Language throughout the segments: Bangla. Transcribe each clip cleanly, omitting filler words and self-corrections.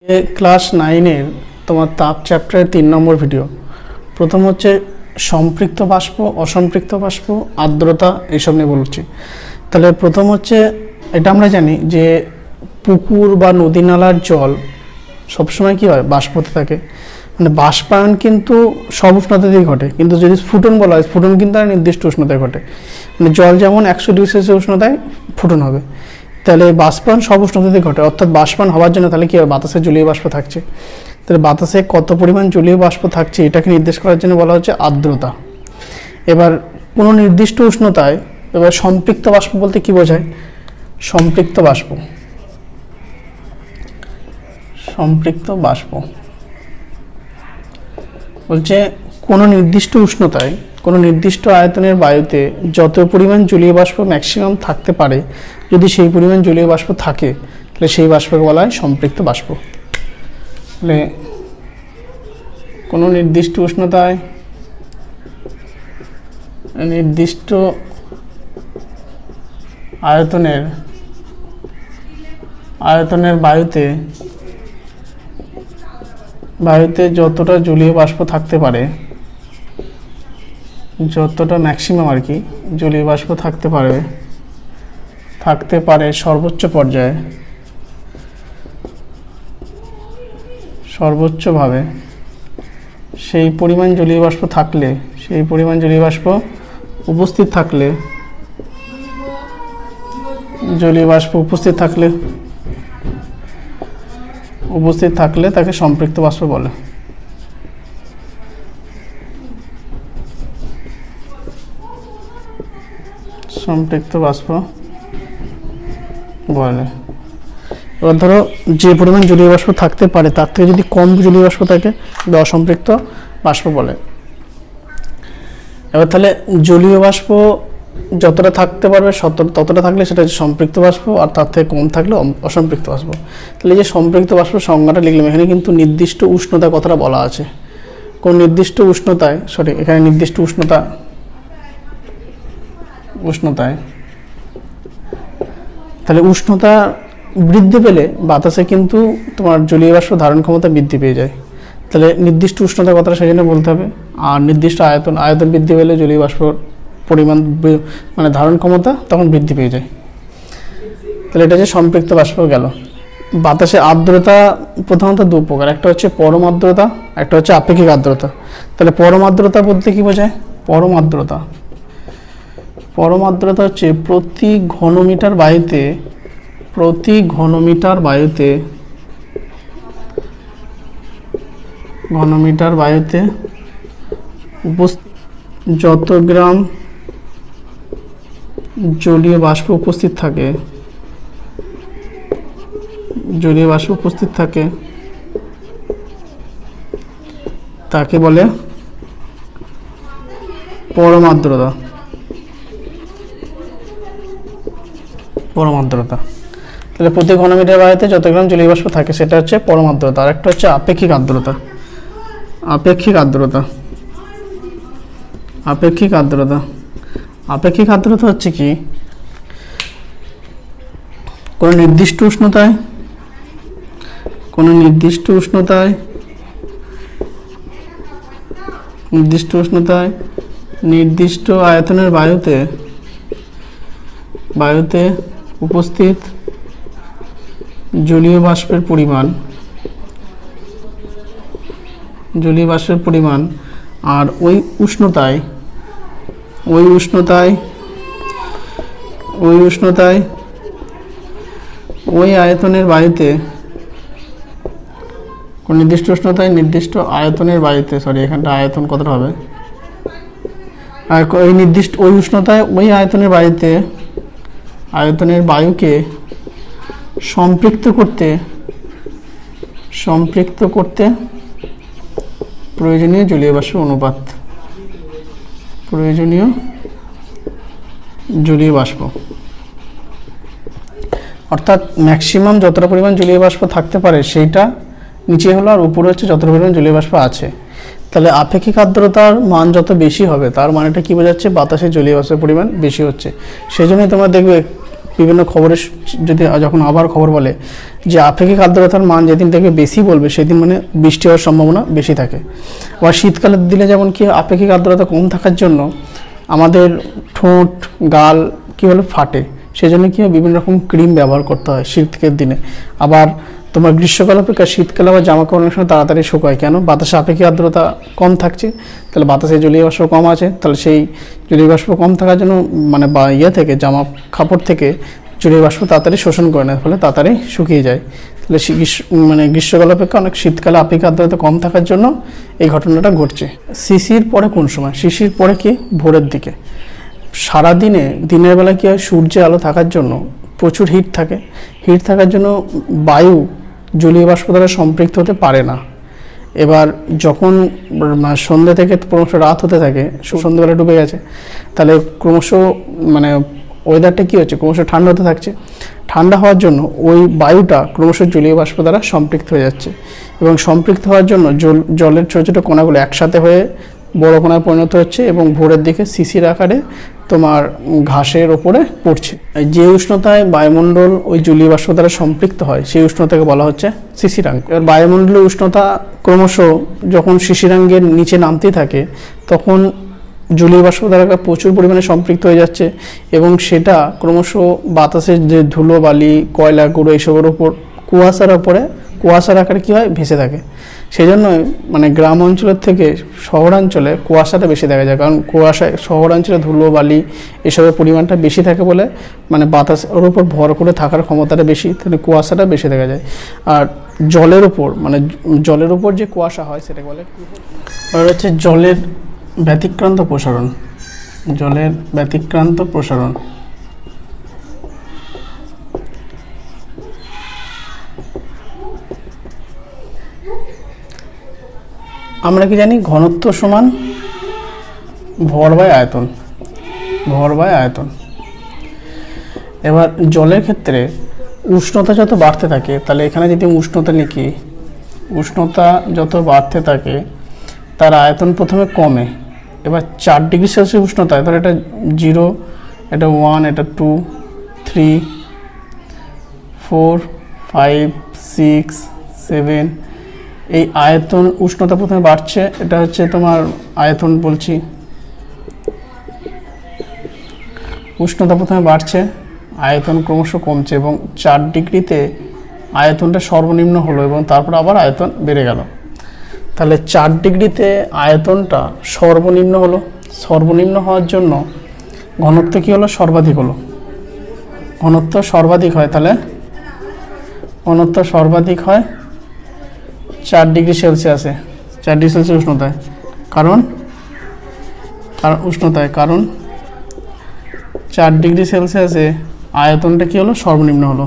ক্লাস 9 এর তোমার তাপ চ্যাপ্টারের 3 নম্বর ভিডিও। প্রথম হচ্ছে সম্পৃক্ত বাষ্প, অসম্পৃক্ত বাষ্প, আর্দ্রতা এইসব নিয়ে বলছি। তাহলে প্রথম হচ্ছে এটা আমরা জানি যে পুকুর বা নদী নালার জল সবসময় কী হয়, বাষ্প হতে থাকে। মানে বাষ্পায়ন কিন্তু সব উষ্ণতাতেই ঘটে, কিন্তু যদি ফুটন বলা হয়, ফুটন কিন্তু আর নির্দিষ্ট উষ্ণতায় ঘটে। মানে জল যেমন 100 ডিগ্রি সেলসিয়াস উষ্ণতায় ফুটন হবে, তাহলে বাষ্পায়ন সব উষ্ণতাতেই ঘটে। অর্থাৎ বাষ্পায়ন হওয়ার জন্য তাহলে কী হবে, বাতাসে জলীয় বাষ্প থাকছে। তাহলে বাতাসে কত পরিমাণ জলীয় বাষ্প থাকছে এটাকে নির্দেশ করার জন্য বলা হচ্ছে আর্দ্রতা। এবার কোনো নির্দিষ্ট উষ্ণতায় এবার সম্পৃক্ত বাষ্প বলতে কি বোঝায়? সম্পৃক্ত বাষ্প, সম্পৃক্ত বাষ্প বলছে কোনো নির্দিষ্ট উষ্ণতায় কোনো নির্দিষ্ট আয়তনের বায়ুতে যত পরিমাণ জলীয় বাষ্প ম্যাক্সিমাম থাকতে পারে, যদি সেই পরিমাণ জলীয় বাষ্প থাকে তাহলে সেই বাষ্পকে বলা হয় সম্পৃক্ত বাষ্প। তাহলে কোনো নির্দিষ্ট উষ্ণতায় নির্দিষ্ট আয়তনের বায়ুতে যতটা জলীয় বাষ্প থাকতে পারে, যতটা ম্যাক্সিমাম আর কি জলীয় বাষ্প থাকতে পারে সর্বোচ্চ পর্যায়ে, সর্বোচ্চভাবে সেই পরিমাণ জলীয় বাষ্প থাকলে, সেই পরিমাণ জলীয় বাষ্প উপস্থিত থাকলে, জলীয় বাষ্প উপস্থিত থাকলে তাকে সম্পৃক্ত বাষ্প বলে। সম্পৃক্ত বাষ্প বলে। এবার ধরো যে পরিমাণ জলীয় বাষ্প থাকতে পারে তার থেকে যদি কম জলীয় বাষ্প থাকে বা অসম্পৃক্ত বাষ্প বলে। এবার তাহলে জলীয় বাষ্প যতটা থাকতে পারবে ততটা থাকলে সেটা হচ্ছে সম্পৃক্ত বাষ্প, আর তার থেকে কম থাকলে অসম্পৃক্ত বাষ্প। তাহলে যে সম্পৃক্ত বাষ্প সংজ্ঞাটা লিখলাম, এখানে কিন্তু নির্দিষ্ট উষ্ণতা কথাটা বলা আছে। কোন নির্দিষ্ট উষ্ণতায়, এখানে নির্দিষ্ট উষ্ণতায় তাহলে উষ্ণতা বৃদ্ধি পেলে বাতাসে কিন্তু তোমার জলীয় বাষ্প ধারণ ক্ষমতা বৃদ্ধি পেয়ে যায়। তাহলে নির্দিষ্ট উষ্ণতা কথাটা সেই জন্য বলতে হবে। আর নির্দিষ্ট আয়তন বৃদ্ধি পেলে জলীয় বাষ্প পরিমাণ মানে ধারণ ক্ষমতা তখন বৃদ্ধি পেয়ে যায়। তাহলে এটা হচ্ছে সম্পৃক্ত বাষ্প গেল। বাতাসে আর্দ্রতা প্রধানত দু প্রকার, একটা হচ্ছে পরম আর্দ্রতা, একটা হচ্ছে আপেক্ষিক আর্দ্রতা। তাহলে পরম আর্দ্রতা বলতে কি বোঝায়? পরম আর্দ্রতা হচ্ছে প্রতি ঘনমিটার বায়ুতে যত গ্রাম জলীয় বাষ্প উপস্থিত থাকে তাকে বলে পরম আর্দ্রতা। তাহলে প্রতি ঘনমিটার বায়ুতে যত গ্রাম জলীয় বাষ্প থাকে সেটা হচ্ছে পরম আর্দ্রতা। আর একটা হচ্ছে আপেক্ষিক আর্দ্রতা। আপেক্ষিক আর্দ্রতা হচ্ছে কি, কোনো নির্দিষ্ট উষ্ণতায় নির্দিষ্ট আয়তনের বায়ুতে উপস্থিত জলীয় বাষ্পের পরিমাণ আর ওই উষ্ণতায় ওই আয়তনের বায়ুতে, কোন নির্দিষ্ট উষ্ণতায় নির্দিষ্ট আয়তনের বায়ুতে, এখানটা আয়তন কতটা হবে, আর ওই নির্দিষ্ট ওই উষ্ণতায় ওই আয়তনের বায়ুকে সম্পৃক্ত করতে প্রয়োজনীয় জলীয় বাষ্পের অনুপাত, অর্থাৎ ম্যাক্সিমাম যতটা পরিমাণ জলীয় বাষ্প থাকতে পারে সেইটা নিচে হলো, আর উপরে হচ্ছে যতটা পরিমাণ জলীয় বাষ্প আছে। তাহলে আপেক্ষিক আর্দ্রতার মান যত বেশি হবে তার মানেটা কি বোঝাচ্ছে, বাতাসে জলীয় বাষ্পের পরিমাণ বেশি হচ্ছে। সেই জন্যই তোমরা দেখবে বিভিন্ন খবরে যদি যখন আবার খবর বলে যে আপেক্ষিক আর্দ্রতার মান যেদিন থেকে বেশি বলবে সেদিন মানে বৃষ্টি হওয়ার সম্ভাবনা বেশি থাকে। আবার শীতকালের দিনে যেমন কি আপেক্ষিক আর্দ্রতা কম থাকার জন্য আমাদের ঠোঁট গাল কী বলে ফাটে, সেই জন্য কি বিভিন্ন রকম ক্রিম ব্যবহার করতে হয় শীতের দিনে। আবার তোমার গ্রীষ্মকাল অপেক্ষা শীতকালে আবার জামা কাপড় অনেক সময় তাড়াতাড়ি শুকায়, কেন? বাতাসে আপেক্ষিক আর্দ্রতা কম থাকছে, তাহলে বাতাসে জলীয় বাষ্প কম আছে, তাহলে সেই জলীয় বাষ্প কম থাকার জন্য মানে থেকে জামা কাপড় থেকে জলীয় বাষ্প তাড়াতাড়ি শোষণ করে নেয়, ফলে তাড়াতাড়ি শুকিয়ে যায়। তাহলে মানে গ্রীষ্মকাল অপেক্ষা অনেক শীতকালে আপেক্ষিক আর্দ্রতা কম থাকার জন্য এই ঘটনাটা ঘটছে। শিশির পরে কোন সময়? শিশির পরে কি? ভোরের দিকে। সারাদিনে দিনের বেলা কি হয়, সূর্যের আলো থাকার জন্য প্রচুর হিট থাকে, হিট থাকার জন্য বায়ু জলীয় বাষ্প দ্বারা সম্পৃক্ত হতে পারে না। এবার যখন সন্ধ্যে থেকে ক্রমশ রাত হতে থাকে, সন্ধ্যেবেলা ডুবে গেছে, তাহলে ক্রমশ মানে ওয়েদারটা কী হচ্ছে, ক্রমশ ঠান্ডা হতে থাকছে। ঠান্ডা হওয়ার জন্য ওই বায়ুটা ক্রমশ জলীয় বাষ্প দ্বারা সম্পৃক্ত হয়ে যাচ্ছে, এবং সম্পৃক্ত হওয়ার জন্য জলের ছোটো ছোটো কণাগুলো একসাথে হয়ে বড় কণায় পরিণত হচ্ছে, এবং ভোরের দিকে শিশির আকারে তোমার ঘাসের ওপরে পড়ছে। যে উষ্ণতায় বায়ুমণ্ডল ওই জলীয় বাষ্প দ্বারা সম্পৃক্ত হয় সেই উষ্ণতাকে বলা হচ্ছে শিশিরাঙ্ক। এবার বায়ুমণ্ডলের উষ্ণতা ক্রমশ যখন শিশিরাঙ্গের নিচে নামতে থাকে তখন জলীয় বাষ্প দ্বারা প্রচুর পরিমাণে সম্পৃক্ত হয়ে যাচ্ছে, এবং সেটা ক্রমশ বাতাসের যে ধুলো বালি কয়লা গুঁড়ো এইসবের ওপর কুয়াশার আকারে কী হয়, ভেসে থাকে। সেই জন্য মানে গ্রাম অঞ্চলের থেকে শহরাঞ্চলে কুয়াশাটা বেশি দেখা যায়, কারণ শহরাঞ্চলে ধুলো বালি এসবের পরিমাণটা বেশি থাকে বলে মানে বাতাসের উপর ভর করে থাকার ক্ষমতাটা বেশি, তাহলে কুয়াশাটা বেশি দেখা যায়। আর জলের উপর যে কুয়াশা হয় সেটাকে বলে। আর হচ্ছে জলের ব্যতিক্রান্ত প্রসারণ। জলের ব্যতিক্রান্ত প্রসারণ আমরা কি জানি, ঘনত্ব সমান ভর বাই আয়তন। এবার জলের ক্ষেত্রে উষ্ণতা যত বাড়তে থাকে, তাহলে এখানে যদি উষ্ণতা লিখি, উষ্ণতা যত বাড়তে থাকে তার আয়তন প্রথমে কমে। এবার 4 ডিগ্রি সেলসিয়াস উষ্ণতায়, ধর এটা 0, এটা 1, এটা 2, 3, 4, 5, 6, 7, এই আয়তন উষ্ণতা প্রথমে বাড়ছে। এটা হচ্ছে তোমার আয়তন বলছি, উষ্ণতা প্রথমে বাড়ছে, আয়তন ক্রমশ কমছে, এবং 4 ডিগ্রিতে আয়তনটা সর্বনিম্ন হলো, এবং তারপর আবার আয়তন বেড়ে গেল। তাহলে 4 ডিগ্রিতে আয়তনটা সর্বনিম্ন হলো, সর্বনিম্ন হওয়ার জন্য ঘনত্ব কী হলো, সর্বাধিক হলো। ঘনত্ব সর্বাধিক হয়, তাহলে ঘনত্ব সর্বাধিক হয় 4 ডিগ্রি সেলসিয়াসে, 4 ডিগ্রি সেলসিয়াস উষ্ণতায়। কারণ 4 ডিগ্রি সেলসিয়াসে আয়তনটা কী হলো, সর্বনিম্ন হলো,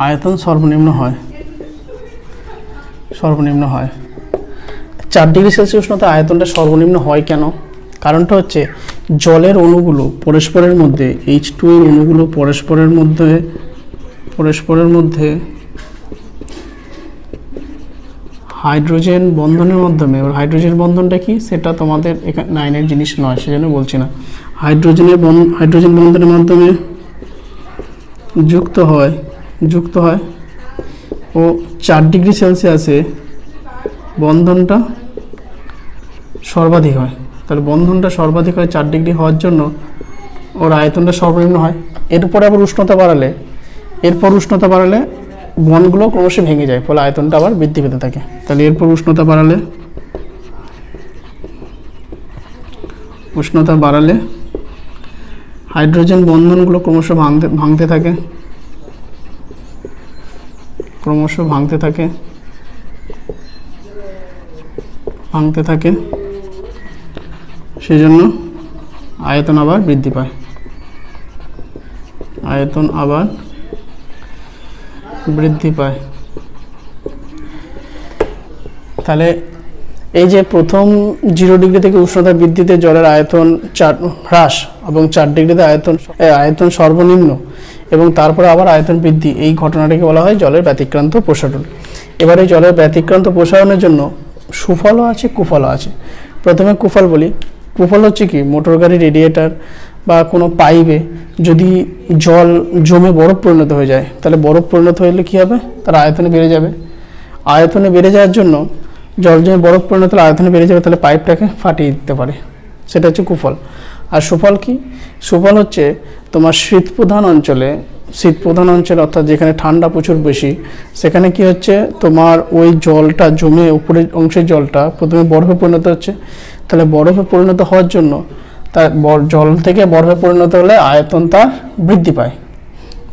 আয়তন সর্বনিম্ন হয়। 4 ডিগ্রি সেলসিয়াস উষ্ণতায় আয়তনটা সর্বনিম্ন হয় কেন? কারণটা হচ্ছে জলের অণুগুলো পরস্পরের মধ্যে, H2 এর অণুগুলো পরস্পরের মধ্যে হাইড্রোজেন বন্ধনের মাধ্যমে, এবার হাইড্রোজেন বন্ধনটা কি সেটা তোমাদের এখানে 9-এর জিনিস নয়, সেজন্য বলছি না। হাইড্রোজেন বন্ধনের মাধ্যমে যুক্ত হয় ও 4 ডিগ্রি সেলসিয়াসে বন্ধনটা সর্বাধিক হয়। তাহলে বন্ধনটা সর্বাধিক হয় 4 ডিগ্রি হওয়ার জন্য ওর আয়তনটা সর্বনিম্ন হয়। এরপরে আবার উষ্ণতা বাড়ালে বনগুলো ক্রমশ ভেঙে যায়, ফলে আয়তনটা আবার বৃদ্ধি পেতে থাকে। তাহলে এরপর উষ্ণতা বাড়ালে হাইড্রোজেন বন্ধনগুলো ক্রমশ ভাঙতে থাকে, সেজন্য আয়তন আবার বৃদ্ধি পায়। তাহলে এই যে প্রথম 0 ডিগ্রি থেকে উষ্ণতা বৃদ্ধিতে জলের আয়তন হ্রাস, এবং 4 ডিগ্রিতে আয়তন সর্বনিম্ন, এবং তারপরে আবার আয়তন বৃদ্ধি, এই ঘটনাটাকে বলা হয় জলের ব্যতিক্রান্ত প্রসারণ। এবারে জলের ব্যতিক্রান্ত প্রসারণের জন্য সুফলও আছে, কুফলও আছে। প্রথমে কুফল বলি। কুফল হচ্ছে কি, মোটর গাড়ি রেডিয়েটার বা কোনো পাইপে যদি জল জমে বরফ পরিণত হয়ে যায়, তাহলে বরফ পরিণত হলে কী হবে, তার আয়তনে বেড়ে যাবে। আয়তনে বেড়ে যাওয়ার জন্য জল জমে বরফ পরিণত হলে আয়তনে বেড়ে যাবে, তাহলে পাইপটাকে ফাটিয়ে দিতে পারে। সেটা হচ্ছে কুফল। আর সুফল কি? সুফল হচ্ছে তোমার শীতপ্রধান অঞ্চলে অর্থাৎ যেখানে ঠান্ডা প্রচুর বেশি, সেখানে কি হচ্ছে, তোমার ওই জলটা জমে উপরের অংশের জলটা প্রথমে বরফে পরিণত হচ্ছে। তাহলে বরফে পরিণত হওয়ার জন্য তার জল থেকে বরফে পরিণত হলে আয়তন তার বৃদ্ধি পায়।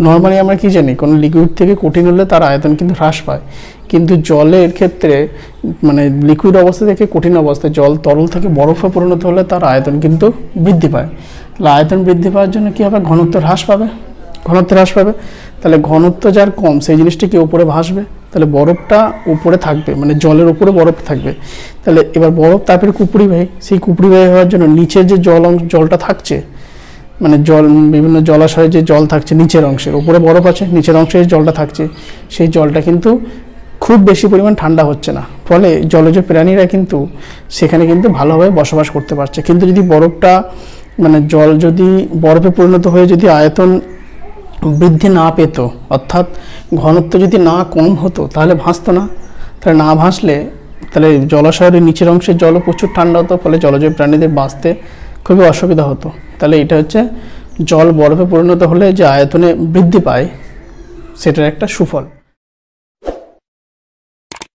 নর্মালি আমরা কি জানি, কোনো লিকুইড থেকে কঠিন হলে তার আয়তন কিন্তু হ্রাস পায়, কিন্তু জলের ক্ষেত্রে মানে লিকুইড অবস্থা থেকে কঠিন অবস্থায় জল তরল থেকে বরফে পরিণত হলে তার আয়তন কিন্তু বৃদ্ধি পায়। তাহলে আয়তন বৃদ্ধি পাওয়ার জন্য কী হবে, ঘনত্ব হ্রাস পাবে। তাহলে ঘনত্ব যার কম সেই জিনিসটা কি উপরে ভাসবে, তাহলে বরফটা উপরে থাকবে, মানে জলের উপরে বরফ থাকবে। তাহলে এবার বরফ তারপরে কুপরিবাহী, সেই কুপরিবাহী হওয়ার জন্য নিচের যে জলটা থাকছে, মানে বিভিন্ন জলাশয়ে যে জল থাকছে নিচের অংশের, উপরে বরফ আছে, নিচের অংশে যে জলটা থাকছে সেই জলটা কিন্তু খুব বেশি পরিমাণ ঠান্ডা হচ্ছে না, ফলে জলজ প্রাণীরা কিন্তু সেখানে কিন্তু ভালোভাবে বসবাস করতে পারছে। কিন্তু যদি বরফটা মানে জল যদি বরফে পরিণত হয়ে যদি আয়তন বৃদ্ধি না পেত, অর্থাৎ ঘনত্ব যদি না কম হতো, তাহলে ভাসতো না। তাহলে না ভাসলে তাহলে জলাশয়ের নিচের অংশের জলও প্রচুর ঠান্ডা হতো, ফলে জলজ প্রাণীদের বাঁচতে খুবই অসুবিধা হতো। তাহলে এটা হচ্ছে জল বরফে পরিণত হলে যে আয়তনে বৃদ্ধি পায়, সেটার একটা সুফল।